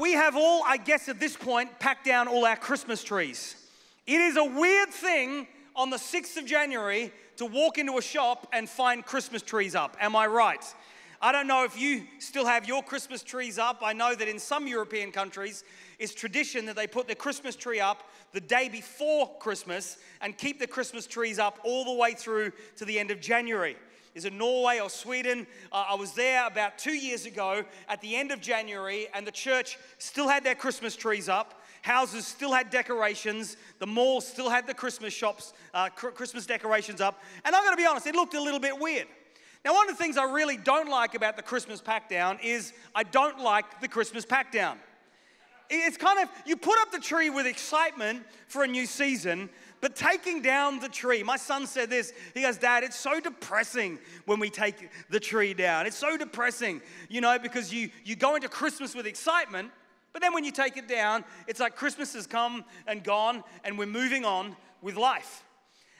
we have all, I guess at this point, packed down all our Christmas trees. It is a weird thing on the 6th of January to walk into a shop and find Christmas trees up. Am I right? I don't know if you still have your Christmas trees up. I know that in some European countries, it's tradition that they put their Christmas tree up the day before Christmas and keep the Christmas trees up all the way through to the end of January. Is it Norway or Sweden? I was there about 2 years ago at the end of January, and the church still had their Christmas trees up. Houses still had decorations. The mall still had the Christmas shops, Christmas decorations up. And I'm going to be honest, it looked a little bit weird. Now, one of the things I really don't like about the Christmas pack down is I don't like the Christmas pack down. It's kind of, you put up the tree with excitement for a new season, but taking down the tree, my son said this, he goes, Dad, it's so depressing when we take the tree down. It's so depressing, you know, because you go into Christmas with excitement, but then when you take it down, it's like Christmas has come and gone, and we're moving on with life.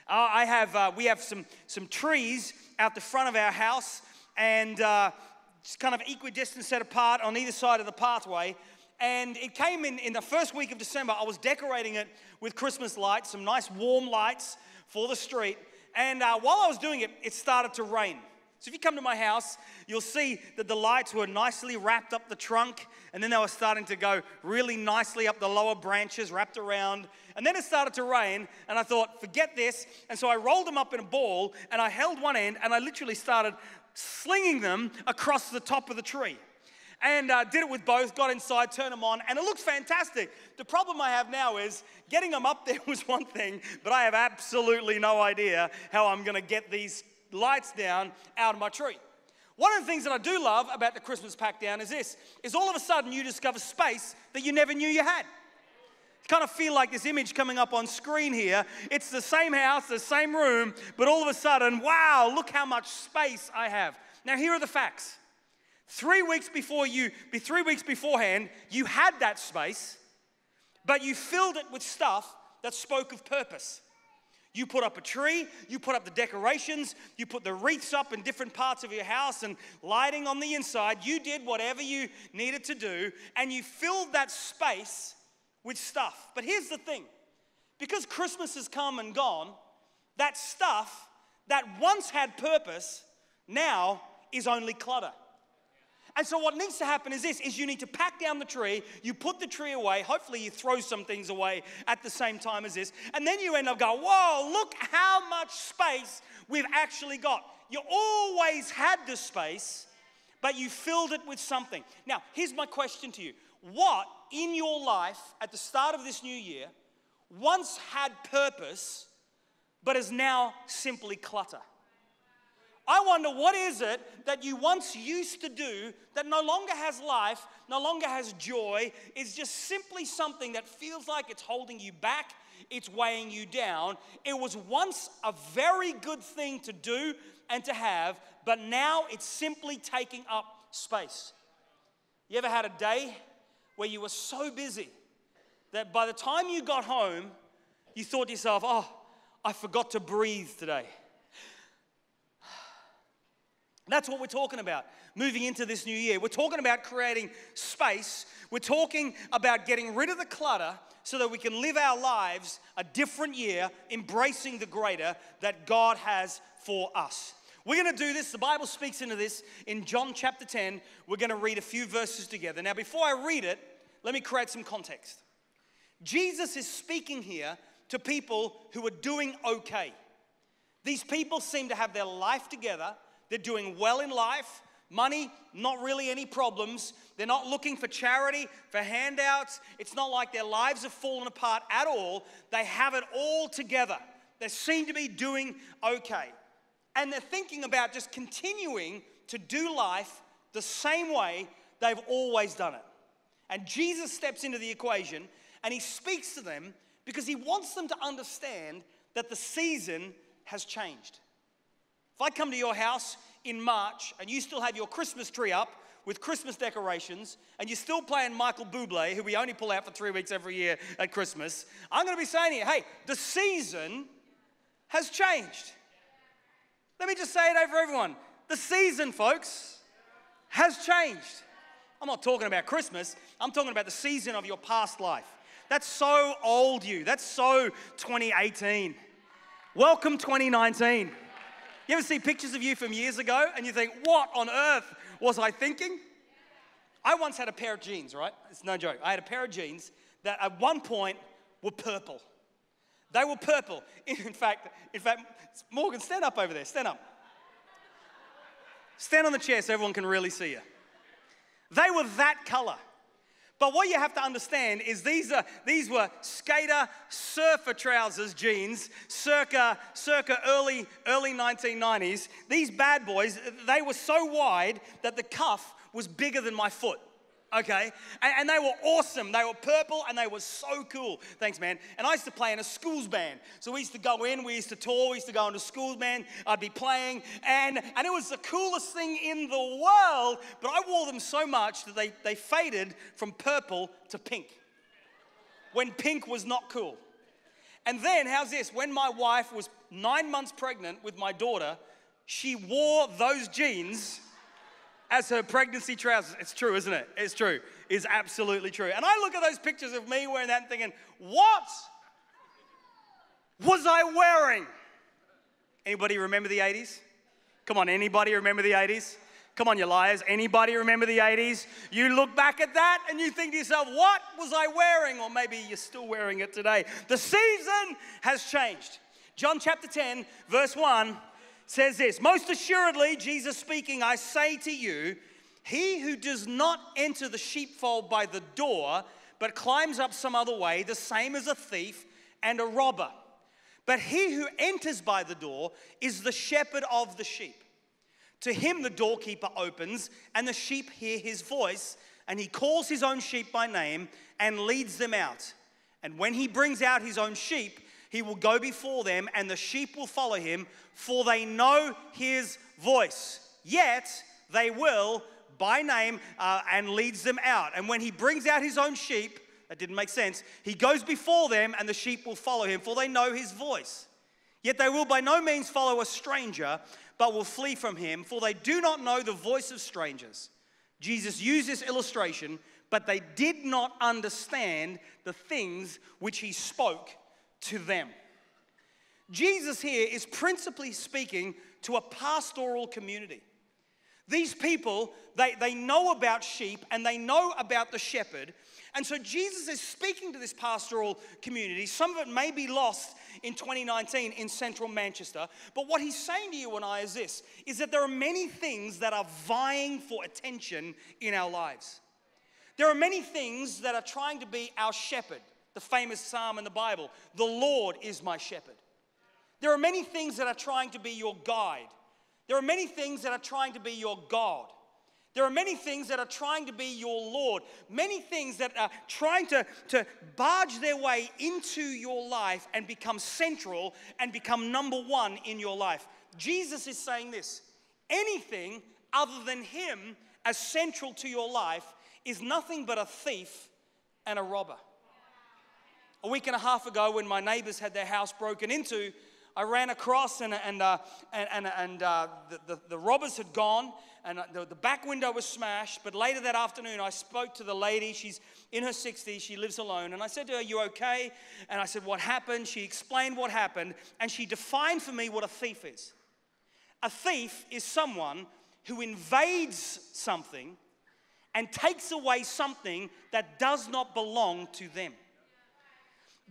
We have some trees out the front of our house, and just kind of equidistant set apart on either side of the pathway. And it came in the first week of December. I was decorating it with Christmas lights, some nice warm lights for the street. And while I was doing it, it started to rain. So if you come to my house, you'll see that the lights were nicely wrapped up the trunk, and then they were starting to go really nicely up the lower branches, wrapped around. And then it started to rain, and I thought, forget this. And so I rolled them up in a ball, and I held one end, and I literally started slinging them across the top of the tree. And did it with both, got inside, turned them on, and it looks fantastic. The problem I have now is getting them up there was one thing, but I have absolutely no idea how I'm going to get these lights down out of my tree. One of the things that I do love about the Christmas pack down is this, is all of a sudden you discover space that you never knew you had. You kind of feel like this image coming up on screen here. It's the same house, the same room, but all of a sudden, wow, look how much space I have. Now here are the facts. 3 weeks beforehand, you had that space, but you filled it with stuff that spoke of purpose. You put up a tree, you put up the decorations, you put the wreaths up in different parts of your house and lighting on the inside. You did whatever you needed to do, and you filled that space with stuff. But here's the thing, because Christmas has come and gone, that stuff that once had purpose now is only clutter. And so what needs to happen is this, is you need to pack down the tree, you put the tree away, hopefully you throw some things away at the same time as this, and then you end up going, whoa, look how much space we've actually got. You always had this space, but you filled it with something. Now, here's my question to you. What in your life at the start of this new year once had purpose, but is now simply clutter? I wonder, what is it that you once used to do that no longer has life, no longer has joy, is just simply something that feels like it's holding you back, it's weighing you down. It was once a very good thing to do and to have, but now it's simply taking up space. You ever had a day where you were so busy that by the time you got home, you thought to yourself, oh, I forgot to breathe today? That's what we're talking about, moving into this new year. We're talking about creating space. We're talking about getting rid of the clutter so that we can live our lives a different year, embracing the greater that God has for us. We're going to do this. The Bible speaks into this in John chapter 10. We're going to read a few verses together. Now, before I read it, let me create some context. Jesus is speaking here to people who are doing okay. These people seem to have their life together. They're doing well in life. Money, not really any problems. They're not looking for charity, for handouts. It's not like their lives have fallen apart at all. They have it all together. They seem to be doing okay. And they're thinking about just continuing to do life the same way they've always done it. And Jesus steps into the equation and he speaks to them because he wants them to understand that the season has changed. If I come to your house in March and you still have your Christmas tree up with Christmas decorations and you're still playing Michael Bublé, who we only pull out for 3 weeks every year at Christmas, I'm going to be saying to you, hey, the season has changed. Let me just say it over everyone. The season, folks, has changed. I'm not talking about Christmas. I'm talking about the season of your past life. That's so old, you. That's so 2018. Welcome 2019. You ever see pictures of you from years ago and you think, what on earth was I thinking? I once had a pair of jeans, right? It's no joke. I had a pair of jeans that at one point were purple. They were purple. In fact, Morgan, stand up over there. Stand up. Stand on the chair so everyone can really see you. They were that color. But what you have to understand is these were skater surfer trousers jeans circa early 1990s. These bad boys, they were so wide that the cuff was bigger than my foot. Okay, and they were awesome. They were purple and they were so cool. Thanks, man. And I used to play in a schools band. So we used to go in, we used to tour, we used to go into schools band. I'd be playing and it was the coolest thing in the world. But I wore them so much that they faded from purple to pink. When pink was not cool. And then, how's this? When my wife was 9 months pregnant with my daughter, she wore those jeans as her pregnancy trousers. It's true, isn't it? It's true. It's absolutely true. And I look at those pictures of me wearing that and thinking, what was I wearing? Anybody remember the 80s? Come on, anybody remember the 80s? Come on, you liars. Anybody remember the 80s? You look back at that and you think to yourself, what was I wearing? Or maybe you're still wearing it today. The season has changed. John chapter 10, verse 1 says this, most assuredly, Jesus speaking, I say to you, he who does not enter the sheepfold by the door, but climbs up some other way, the same as a thief and a robber. But he who enters by the door is the shepherd of the sheep. To him the doorkeeper opens, and the sheep hear his voice, and he calls his own sheep by name and leads them out. And when he brings out his own sheep, he will go before them, and the sheep will follow him, for they know his voice. Yet they will, by name, and leads them out. And when he brings out his own sheep, that didn't make sense, he goes before them, and the sheep will follow him, for they know his voice. Yet they will by no means follow a stranger, but will flee from him, for they do not know the voice of strangers. Jesus used this illustration, but they did not understand the things which he spoke to them. Jesus here is principally speaking to a pastoral community. These people, they know about sheep and they know about the shepherd. And so Jesus is speaking to this pastoral community. Some of it may be lost in 2019 in central Manchester. But what he's saying to you and I is this, is that there are many things that are vying for attention in our lives. There are many things that are trying to be our shepherd. The famous psalm in the Bible, the Lord is my shepherd. There are many things that are trying to be your guide. There are many things that are trying to be your God. There are many things that are trying to be your Lord. Many things that are trying to barge their way into your life and become central and become number one in your life. Jesus is saying this, anything other than him as central to your life is nothing but a thief and a robber. A week and a half ago, when my neighbors had their house broken into, I ran across and the robbers had gone and the back window was smashed. But later that afternoon, I spoke to the lady. She's in her 60s. She lives alone. And I said to her, "You okay?" And I said, "What happened?" She explained what happened. And she defined for me what a thief is. A thief is someone who invades something and takes away something that does not belong to them.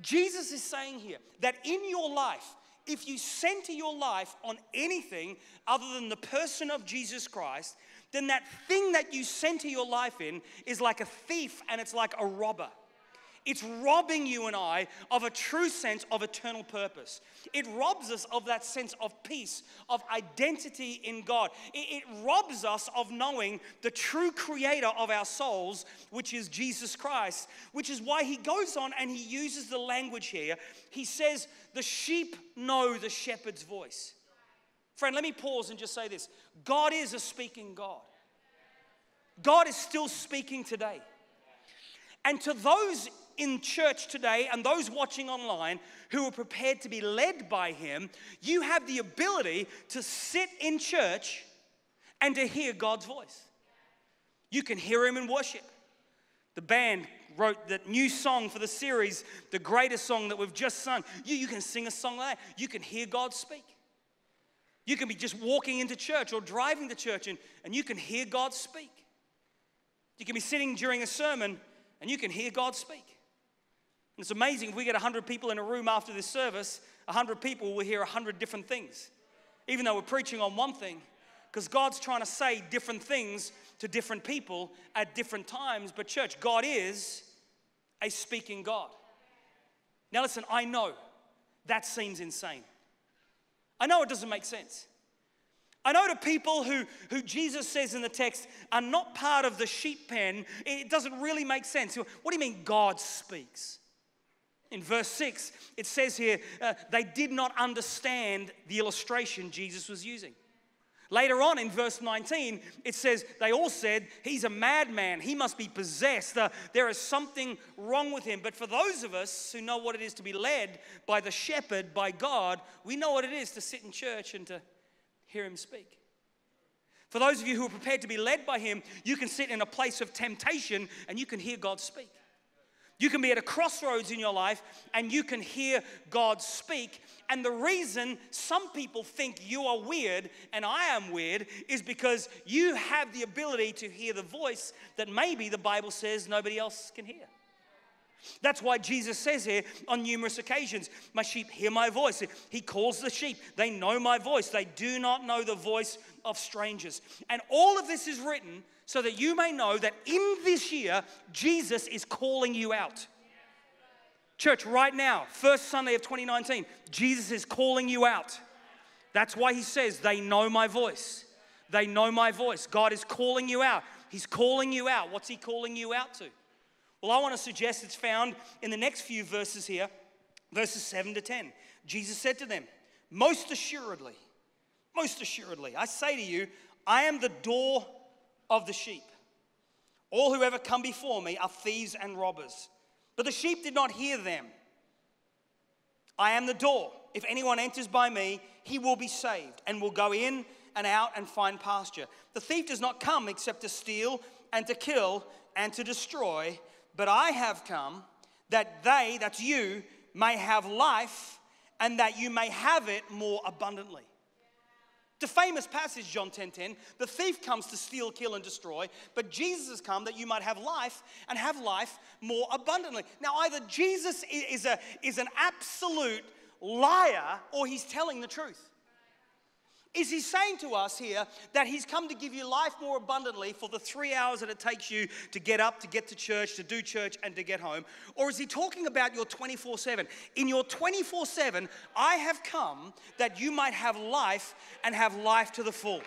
Jesus is saying here that in your life, if you center your life on anything other than the person of Jesus Christ, then that thing that you center your life in is like a thief and it's like a robber. It's robbing you and I of a true sense of eternal purpose. It robs us of that sense of peace, of identity in God. It robs us of knowing the true creator of our souls, which is Jesus Christ, which is why he goes on and he uses the language here. He says, the sheep know the shepherd's voice. Friend, let me pause and just say this. God is a speaking God. God is still speaking today. And to those in church today and those watching online who are prepared to be led by him, you have the ability to sit in church and to hear God's voice. You can hear him in worship. The band wrote that new song for the series, the greatest song that we've just sung. You can sing a song like that. You can hear God speak. You can be just walking into church or driving to church and you can hear God speak. You can be sitting during a sermon and you can hear God speak. And it's amazing, if we get 100 people in a room after this service, 100 people will hear 100 different things. Even though we're preaching on one thing, because God's trying to say different things to different people at different times. But church, God is a speaking God. Now listen, I know that seems insane. I know it doesn't make sense. I know to people who Jesus says in the text are not part of the sheep pen, it doesn't really make sense. What do you mean God speaks? In verse 6, it says here, they did not understand the illustration Jesus was using. Later on in verse 19, it says, they all said, he's a madman, he must be possessed, there is something wrong with him. But for those of us who know what it is to be led by the shepherd, by God, we know what it is to sit in church and to hear him speak. For those of you who are prepared to be led by him, you can sit in a place of temptation and you can hear God speak. You can be at a crossroads in your life and you can hear God speak. And the reason some people think you are weird and I am weird is because you have the ability to hear the voice that maybe the Bible says nobody else can hear. That's why Jesus says here on numerous occasions, my sheep hear my voice. He calls the sheep. They know my voice. They do not know the voice of strangers. And all of this is written so that you may know that in this year, Jesus is calling you out. Church, right now, first Sunday of 2019, Jesus is calling you out. That's why he says, they know my voice. They know my voice. God is calling you out. He's calling you out. What's he calling you out to? Well, I want to suggest it's found in the next few verses here, verses 7 to 10. Jesus said to them, most assuredly, I say to you, I am the door of the sheep. All who ever come before me are thieves and robbers, but the sheep did not hear them. I am the door. If anyone enters by me, he will be saved and will go in and out and find pasture. The thief does not come except to steal and to kill and to destroy, but I have come that they, that's you, may have life and that you may have it more abundantly. The famous passage, John 10:10, the thief comes to steal, kill, and destroy, but Jesus has come that you might have life and have life more abundantly. Now, either Jesus is an absolute liar or he's telling the truth. Is he saying to us here that he's come to give you life more abundantly for the 3 hours that it takes you to get up, to get to church, to do church, and to get home? Or is he talking about your 24/7? In your 24/7, I have come that you might have life and have life to the full.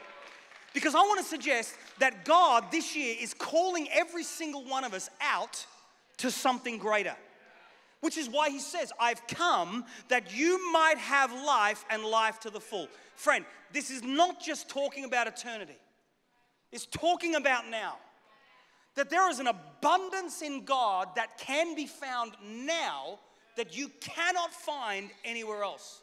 Because I want to suggest that God this year is calling every single one of us out to something greater. Which is why he says, I've come that you might have life and life to the full. Friend, this is not just talking about eternity. It's talking about now. That there is an abundance in God that can be found now that you cannot find anywhere else.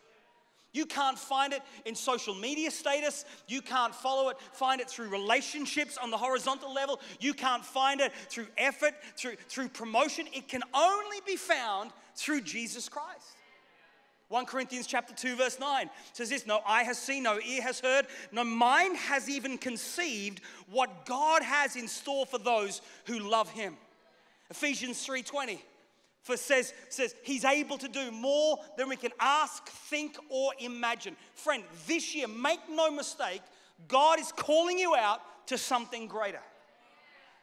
You can't find it in social media status. You can't find it through relationships on the horizontal level. You can't find it through effort, through promotion. It can only be found through Jesus Christ. 1 Corinthians chapter 2 verse 9 says this, no eye has seen, no ear has heard, no mind has even conceived what God has in store for those who love him. Ephesians 3:20 says he's able to do more than we can ask, think, or imagine. Friend, this year, make no mistake, God is calling you out to something greater.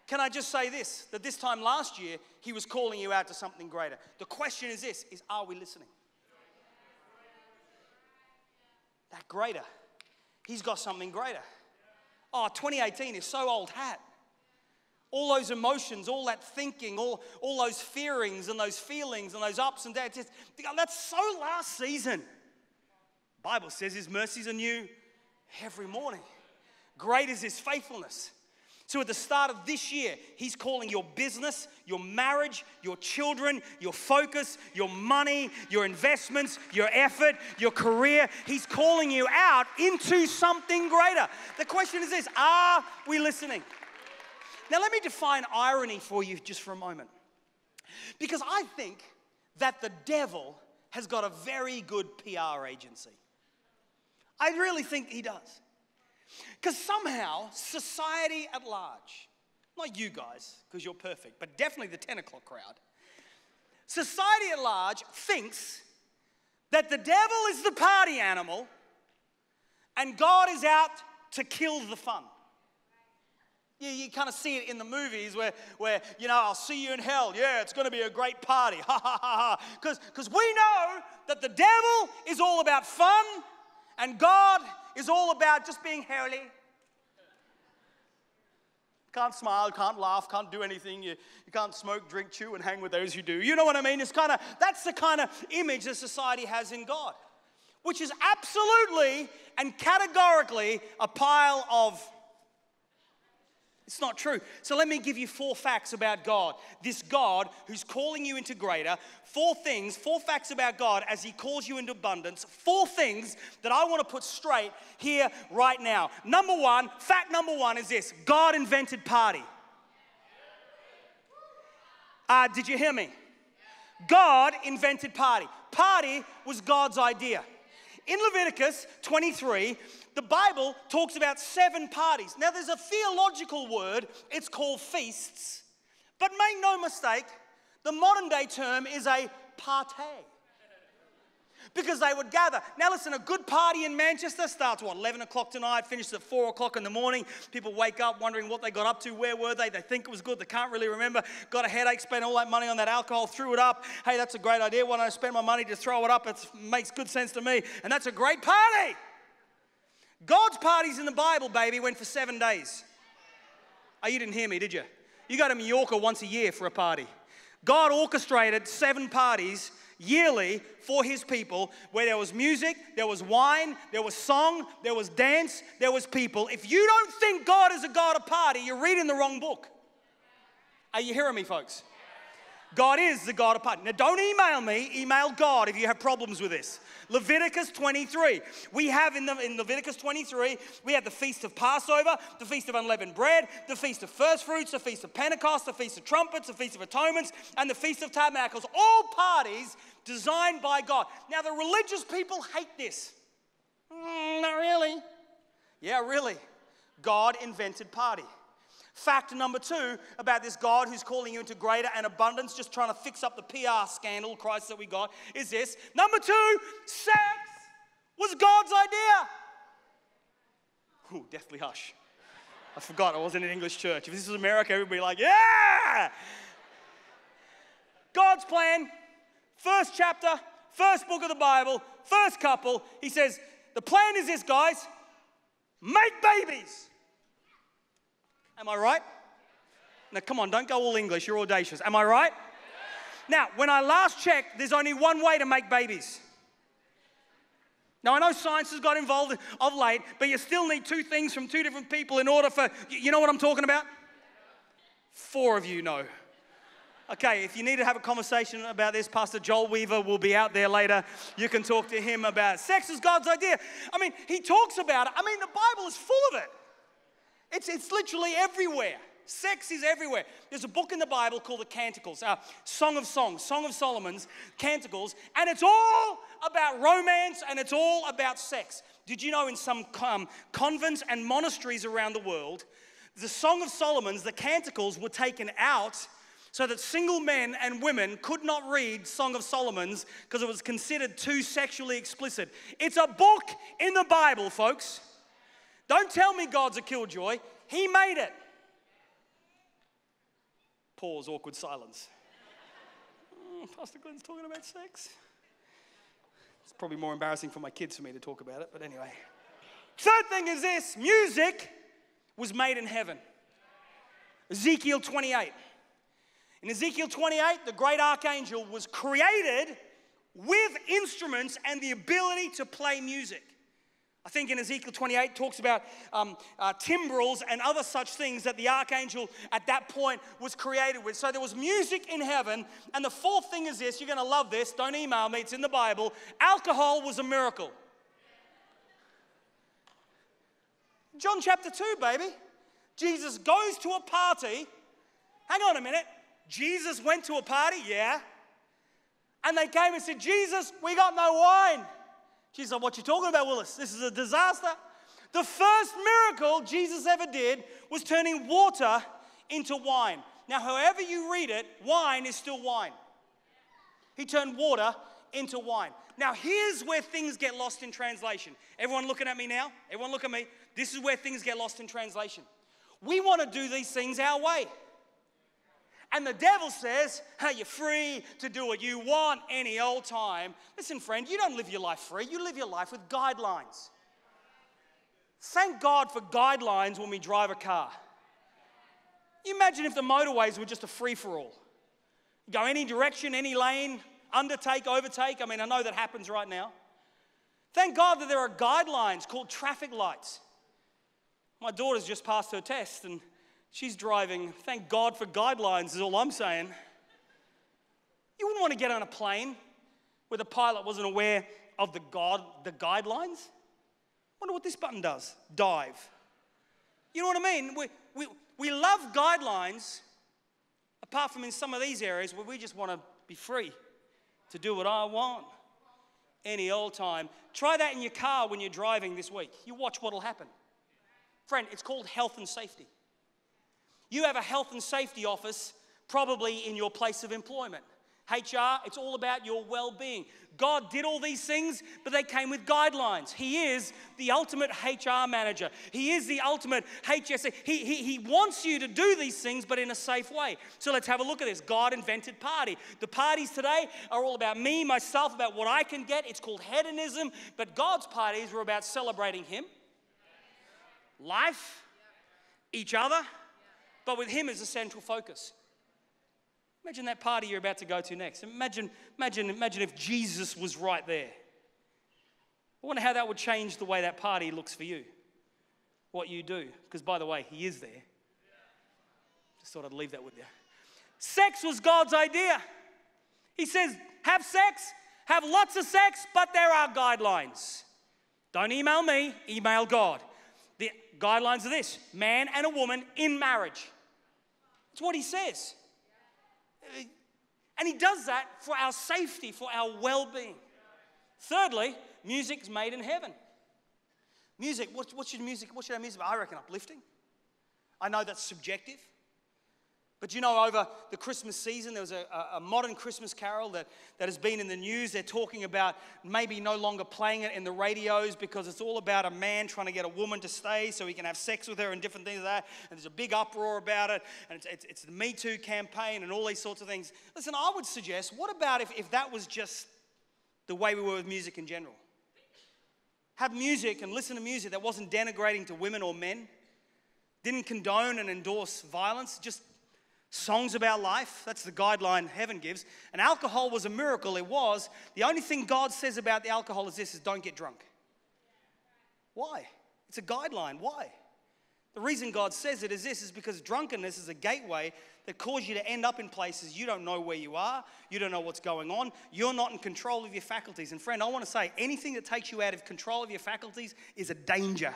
Can I just say this, that this time last year, he was calling you out to something greater. The question is this, are we listening? That greater. He's got something greater. Oh, 2018 is so old hat. All those emotions, all that thinking, all those fearings and those feelings and those ups and downs, that's so last season. The Bible says his mercies are new every morning. Great is his faithfulness. So at the start of this year, he's calling your business, your marriage, your children, your focus, your money, your investments, your effort, your career. He's calling you out into something greater. The question is this, are we listening? Now let me define irony for you just for a moment. Because I think that the devil has got a very good PR agency. I really think he does. Because somehow society at large, not you guys, because you're perfect, but definitely the 10 o'clock crowd, society at large thinks that the devil is the party animal and God is out to kill the fun. You kind of see it in the movies where I'll see you in hell. Yeah, it's going to be a great party. Ha, ha, ha, ha. Because we know that the devil is all about fun and God is all about just being holy. Can't smile, can't laugh, can't do anything. You can't smoke, drink, chew, and hang with those who do. You know what I mean? That's the kind of image that society has in God, which is absolutely and categorically a pile of... It's not true. So let me give you 4 facts about God. This God who's calling you into greater. 4 facts about God as he calls you into abundance. 4 things that I want to put straight here right now. Fact number one is this. God invented party. Did you hear me? God invented party. Party was God's idea. In Leviticus 23, the Bible talks about 7 parties. Now, there's a theological word. It's called feasts. But make no mistake, the modern day term is a party. Because they would gather. Now, listen, a good party in Manchester starts, 11 o'clock tonight, finishes at 4 o'clock in the morning. People wake up wondering what they got up to. Where were they? They think it was good. They can't really remember. Got a headache, spent all that money on that alcohol, threw it up. Hey, that's a great idea. Why don't I spend my money to throw it up? It makes good sense to me. And that's a great party. God's parties in the Bible, baby, went for 7 days. Oh, you didn't hear me, did you? You go to Mallorca once a year for a party. God orchestrated 7 parties yearly for his people where there was music, there was wine, there was song, there was dance, there was people. If you don't think God is a God of party, you're reading the wrong book. Are you hearing me, folks? God is the God of party. Now, don't email me. Email God if you have problems with this. Leviticus 23. We have in Leviticus 23, we have the Feast of Passover, the Feast of Unleavened Bread, the Feast of First Fruits, the Feast of Pentecost, the Feast of Trumpets, the Feast of Atonements, and the Feast of Tabernacles. All parties designed by God. Now, the religious people hate this. Not really. Yeah, really. God invented party. Fact number 2 about this God who's calling you into greater and abundance, just trying to fix up the PR scandal, Christ, that we got, is this. Number 2, sex was God's idea. Ooh, deathly hush. I forgot I wasn't in English church. If this was America, everybody would be like, yeah! God's plan, first chapter, first book of the Bible, first couple. He says, the plan is this, guys. Make babies. Am I right? Now, come on, don't go all English. You're audacious. Am I right? Now, when I last checked, there's only one way to make babies. Now, I know science has got involved of late, but you still need 2 things from 2 different people in order for... You know what I'm talking about? 4 of you know. Okay, if you need to have a conversation about this, Pastor Joel Weaver will be out there later. You can talk to him about it. Sex is God's idea. I mean, he talks about it. I mean, the Bible is full of it. It's literally everywhere. Sex is everywhere. There's a book in the Bible called the Canticles, Song of Songs, Song of Solomon's, Canticles, and it's all about romance and it's all about sex. Did you know in some convents and monasteries around the world, the Song of Solomon's, the Canticles, were taken out so that single men and women could not read Song of Solomon's because it was considered too sexually explicit. It's a book in the Bible, folks. Don't tell me God's a killjoy. He made it. Pause, awkward silence. Pastor Glyn's talking about sex. It's probably more embarrassing for my kids for me to talk about it, but anyway. Third thing is this. Music was made in heaven. Ezekiel 28. In Ezekiel 28, the great archangel was created with instruments and the ability to play music. I think in Ezekiel 28 talks about timbrels and other such things that the archangel at that point was created with. So there was music in heaven. And the 4th thing is this. You're going to love this. Don't email me. It's in the Bible. Alcohol was a miracle. John chapter 2, baby. Jesus goes to a party. Hang on a minute. Jesus went to a party? Yeah. And they came and said, Jesus, we got no wine. Jesus said, what you talking about, Willis? This is a disaster. The first miracle Jesus ever did was turning water into wine. Now, however you read it, wine is still wine. He turned water into wine. Now, here's where things get lost in translation. Everyone looking at me now? Everyone look at me. This is where things get lost in translation. We want to do these things our way. And the devil says, hey, you're free to do what you want any old time. Listen, friend, you don't live your life free. You live your life with guidelines. Thank God for guidelines when we drive a car. You imagine if the motorways were just a free-for-all. Go any direction, any lane, undertake, overtake. I mean, I know that happens right now. Thank God that there are guidelines called traffic lights. My daughter's just passed her test and she's driving. Thank God for guidelines is all I'm saying. You wouldn't want to get on a plane where the pilot wasn't aware of the guidelines. Wonder what this button does. Dive. You know what I mean? We love guidelines, apart from in some of these areas where we just want to be free to do what I want any old time. Try that in your car when you're driving this week. You watch what'll happen. Friend, it's called health and safety. You have a health and safety office probably in your place of employment. HR, it's all about your well-being. God did all these things, but they came with guidelines. He is the ultimate HR manager. He is the ultimate HSA. He wants you to do these things, but in a safe way. So let's have a look at this. God invented party. The parties today are all about me, myself, about what I can get. It's called hedonism, but God's parties were about celebrating Him, life, each other, but with Him as a central focus. Imagine that party you're about to go to next. Imagine if Jesus was right there. I wonder how that would change the way that party looks for you, what you do. Because, by the way, He is there. Just thought I'd leave that with you. Sex was God's idea. He says, have sex, have lots of sex, but there are guidelines. Don't email me, email God. The guidelines are this: man and a woman in marriage. That's what He says. And He does that for our safety, for our well-being. Thirdly, music's made in heaven. Music, what should our music be? I reckon uplifting. I know that's subjective. But you know, over the Christmas season, there was a modern Christmas carol that has been in the news. They're talking about maybe no longer playing it in the radios because it's all about a man trying to get a woman to stay so he can have sex with her and different things like that. And there's a big uproar about it. And it's the Me Too campaign and all these sorts of things. Listen, I would suggest, what about if that was just the way we were with music in general? Have music and listen to music that wasn't denigrating to women or men, didn't condone and endorse violence, just songs about life. That's the guideline heaven gives. And alcohol was a miracle. It was. The only thing God says about the alcohol is this: is don't get drunk. Why? It's a guideline. Why? The reason God says it is this, is because drunkenness is a gateway that causes you to end up in places you don't know where you are, you don't know what's going on, you're not in control of your faculties. And friend, I want to say, anything that takes you out of control of your faculties is a danger.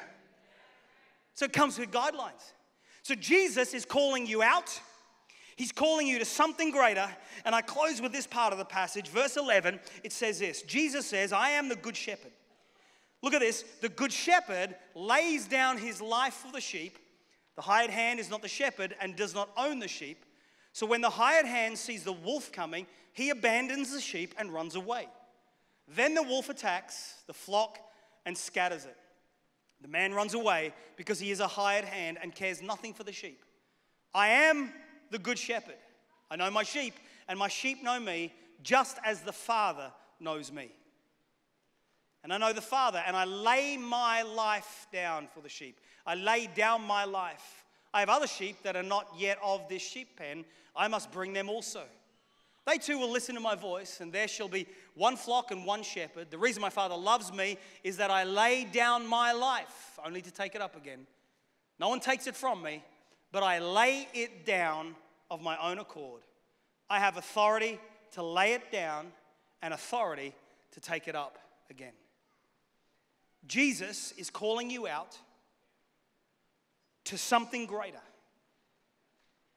So it comes with guidelines. So Jesus is calling you out. He's calling you to something greater. And I close with this part of the passage. Verse 11, it says this. Jesus says, I am the good shepherd. Look at this. The good shepherd lays down his life for the sheep. The hired hand is not the shepherd and does not own the sheep. So when the hired hand sees the wolf coming, he abandons the sheep and runs away. Then the wolf attacks the flock and scatters it. The man runs away because he is a hired hand and cares nothing for the sheep. I am the good shepherd. I know my sheep, and my sheep know me, just as the Father knows me. And I know the Father, and I lay my life down for the sheep. I lay down my life. I have other sheep that are not yet of this sheep pen. I must bring them also. They too will listen to my voice, and there shall be one flock and one shepherd. The reason my Father loves me is that I lay down my life, only to take it up again. No one takes it from me, but I lay it down of my own accord. I have authority to lay it down and authority to take it up again. Jesus is calling you out to something greater.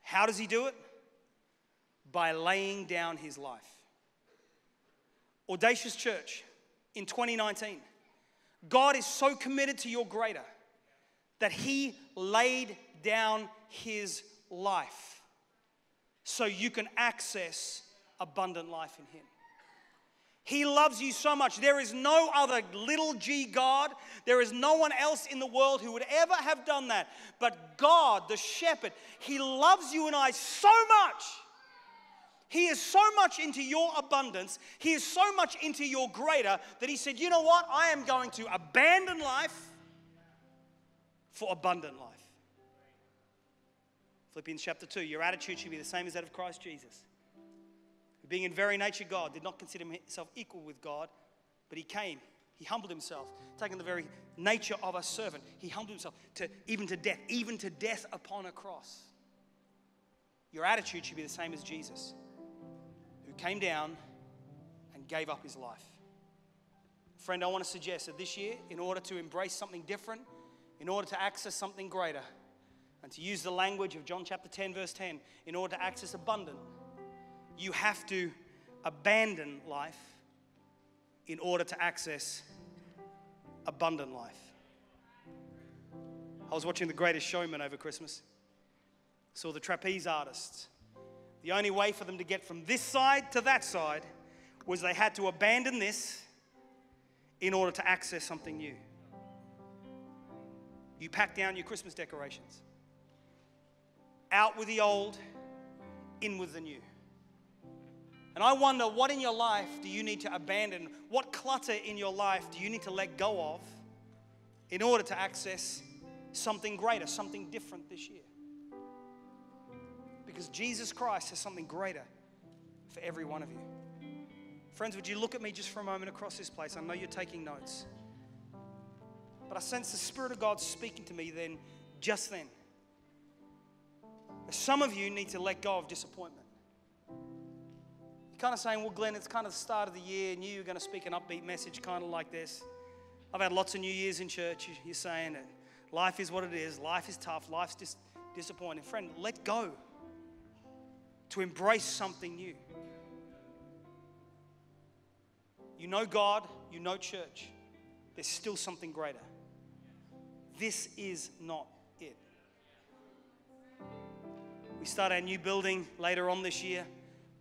How does he do it? By laying down his life. Audacious Church, in 2019, God is so committed to your greater that he laid down his life so you can access abundant life in him. He loves you so much. There is no other little g God. There is no one else in the world who would ever have done that. But God, the shepherd, he loves you and I so much. He is so much into your abundance. He is so much into your greater that he said, you know what? I am going to abandon life for abundant life. Philippians chapter 2, your attitude should be the same as that of Christ Jesus, who being in very nature God, did not consider himself equal with God, but he came, he humbled himself, taking the very nature of a servant. He humbled himself even to death upon a cross. Your attitude should be the same as Jesus, who came down and gave up his life. Friend, I want to suggest that this year, in order to embrace something different, in order to access something greater, and to use the language of John chapter 10, verse 10, in order to access abundant, you have to abandon life in order to access abundant life. I was watching The Greatest Showman over Christmas. Saw the trapeze artists. The only way for them to get from this side to that side was they had to abandon this in order to access something new. You pack down your Christmas decorations. Out with the old, in with the new. And I wonder, what in your life do you need to abandon? What clutter in your life do you need to let go of in order to access something greater, something different this year? Because Jesus Christ has something greater for every one of you. Friends, would you look at me just for a moment across this place? I know you're taking notes. But I sense the Spirit of God speaking to me just then. Some of you need to let go of disappointment. You're kind of saying, well, Glyn, it's kind of the start of the year. I knew you were going to speak an upbeat message kind of like this. I've had lots of New Years in church. You're saying that life is what it is. Life is tough. Life's disappointing. Friend, let go to embrace something new. You know God, you know church. There's still something greater. This is not it. We start our new building later on this year.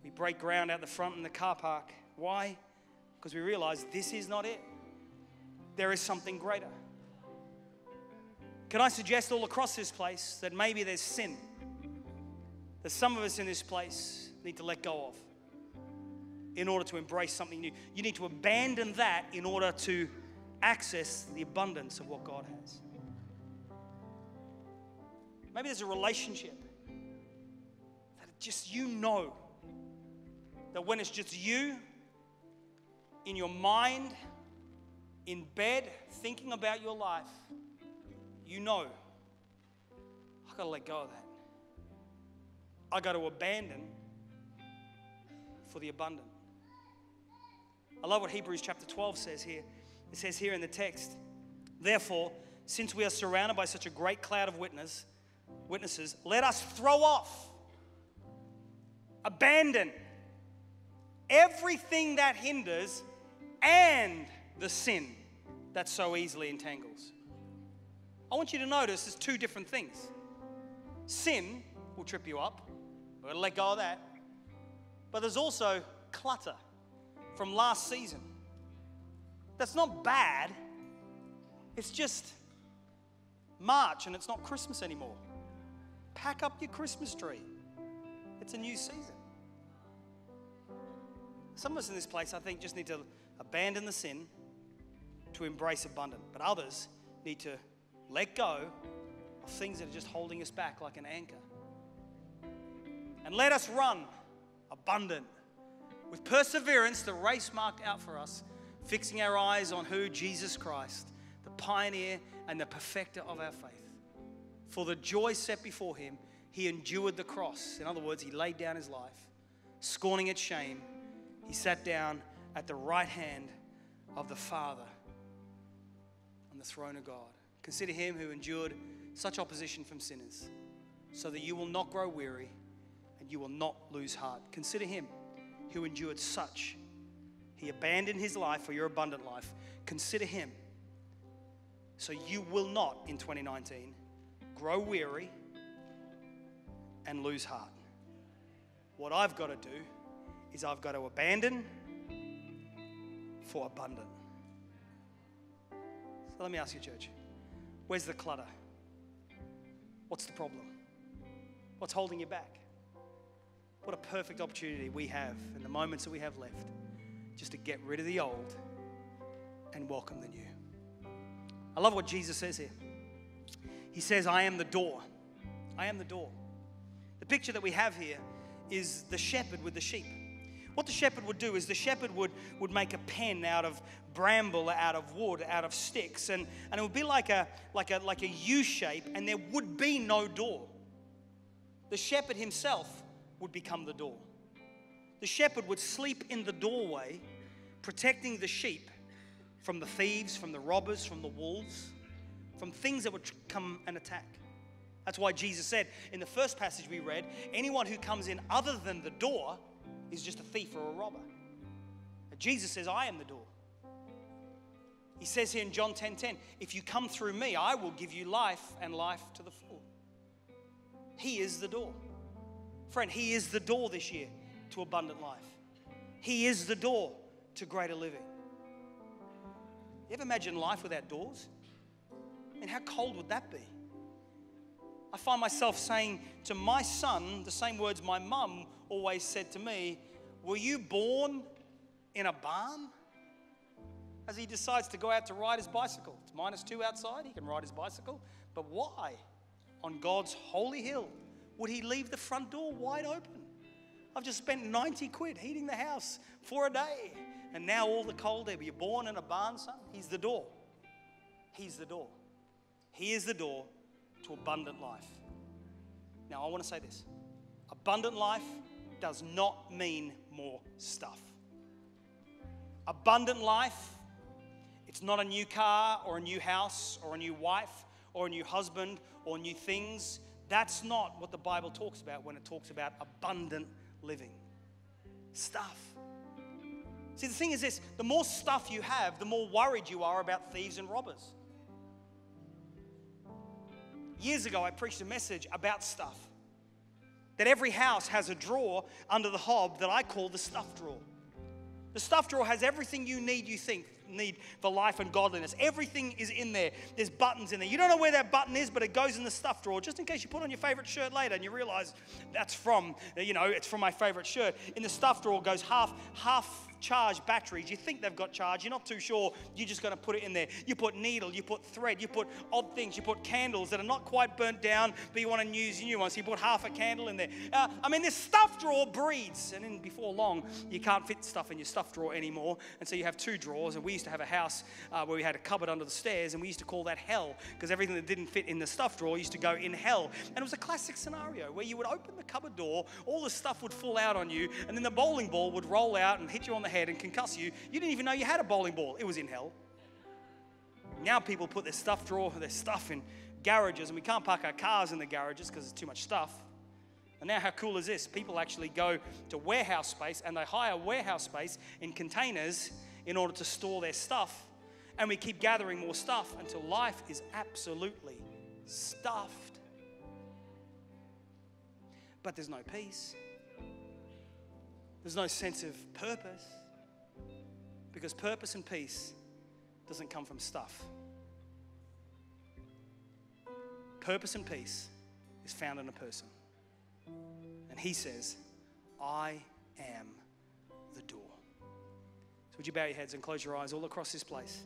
We break ground out the front in the car park. Why? Because we realize this is not it. There is something greater. Can I suggest all across this place that maybe there's sin that some of us in this place need to let go of in order to embrace something new? You need to abandon that in order to access the abundance of what God has. Maybe there's a relationship that just you know that when it's just you in your mind, in bed, thinking about your life, you know, I've got to let go of that. I've got to abandon for the abundant. I love what Hebrews chapter 12 says here. It says here in the text, therefore, since we are surrounded by such a great cloud of witnesses, let us throw off, abandon everything that hinders and the sin that so easily entangles. I want you to notice there's two different things. Sin will trip you up. We're going to let go of that. But there's also clutter from last season. That's not bad. It's just March and it's not Christmas anymore. Pack up your Christmas tree. It's a new season. Some of us in this place, I think, just need to abandon the sin to embrace abundant. But others need to let go of things that are just holding us back like an anchor. And let us run abundant with perseverance the race marked out for us, fixing our eyes on who? Jesus Christ, the pioneer and the perfecter of our faith. For the joy set before him, he endured the cross. In other words, he laid down his life, scorning its shame. He sat down at the right hand of the Father on the throne of God. Consider him who endured such opposition from sinners, so that you will not grow weary and you will not lose heart. Consider him who endured such. He abandoned his life for your abundant life. Consider him, so you will not, in 2019, grow weary and lose heart. What I've got to do is I've got to abandon for abundant. So let me ask you, church, where's the clutter? What's the problem? What's holding you back? What a perfect opportunity we have in the moments that we have left just to get rid of the old and welcome the new. I love what Jesus says here. He says, I am the door. I am the door. The picture that we have here is the shepherd with the sheep. What the shepherd would do is the shepherd would make a pen out of bramble, out of wood, out of sticks, and it would be like a U shape, and there would be no door. The shepherd himself would become the door. The shepherd would sleep in the doorway, protecting the sheep from the thieves, from the robbers, from the wolves, from things that would come and attack. That's why Jesus said in the first passage we read, anyone who comes in other than the door is just a thief or a robber. But Jesus says, I am the door. He says here in John 10:10, if you come through me, I will give you life and life to the full. He is the door. Friend, he is the door this year to abundant life. He is the door to greater living. You ever imagine life without doors? And how cold would that be? I find myself saying to my son the same words my mum always said to me, were you born in a barn? As he decides to go out to ride his bicycle. It's -2 outside, he can ride his bicycle. But why, on God's holy hill, would he leave the front door wide open? I've just spent 90 quid heating the house for a day. And now all the cold air. Were you born in a barn, son? He's the door. He's the door. He is the door to abundant life. Now, I want to say this. Abundant life does not mean more stuff. Abundant life, it's not a new car or a new house or a new wife or a new husband or new things. That's not what the Bible talks about when it talks about abundant living. Stuff. See, the thing is this, the more stuff you have, the more worried you are about thieves and robbers. Years ago, I preached a message about stuff. That every house has a drawer under the hob that I call the stuff drawer. The stuff drawer has everything you need for life and godliness. Everything is in there. There's buttons in there. You don't know where that button is, but it goes in the stuff drawer just in case you put on your favorite shirt later and you realize that's from, it's from my favorite shirt. In the stuff drawer goes half charged batteries. You think they've got charge. You're not too sure. You're just going to put it in there. You put needle, you put thread, you put odd things, you put candles that are not quite burnt down, but you want to use new ones. So you put half a candle in there. This stuff drawer breeds, and then before long, you can't fit stuff in your stuff drawer anymore, and so you have 2 drawers. And we used to have a house where we had a cupboard under the stairs, and we used to call that hell, because everything that didn't fit in the stuff drawer used to go in hell. And it was a classic scenario where you would open the cupboard door, all the stuff would fall out on you, and then the bowling ball would roll out and hit you on the head and concuss you. You didn't even know you had a bowling ball. It was in hell. Now people put their stuff in garages, and we can't park our cars in the garages because it's too much stuff. And now how cool is this? People actually go to warehouse space, and they hire warehouse space in containers in order to store their stuff. And we keep gathering more stuff until life is absolutely stuffed. But there's no peace. There's no sense of purpose. Because purpose and peace doesn't come from stuff. Purpose and peace is found in a person. And he says, I am the door. So would you bow your heads and close your eyes all across this place?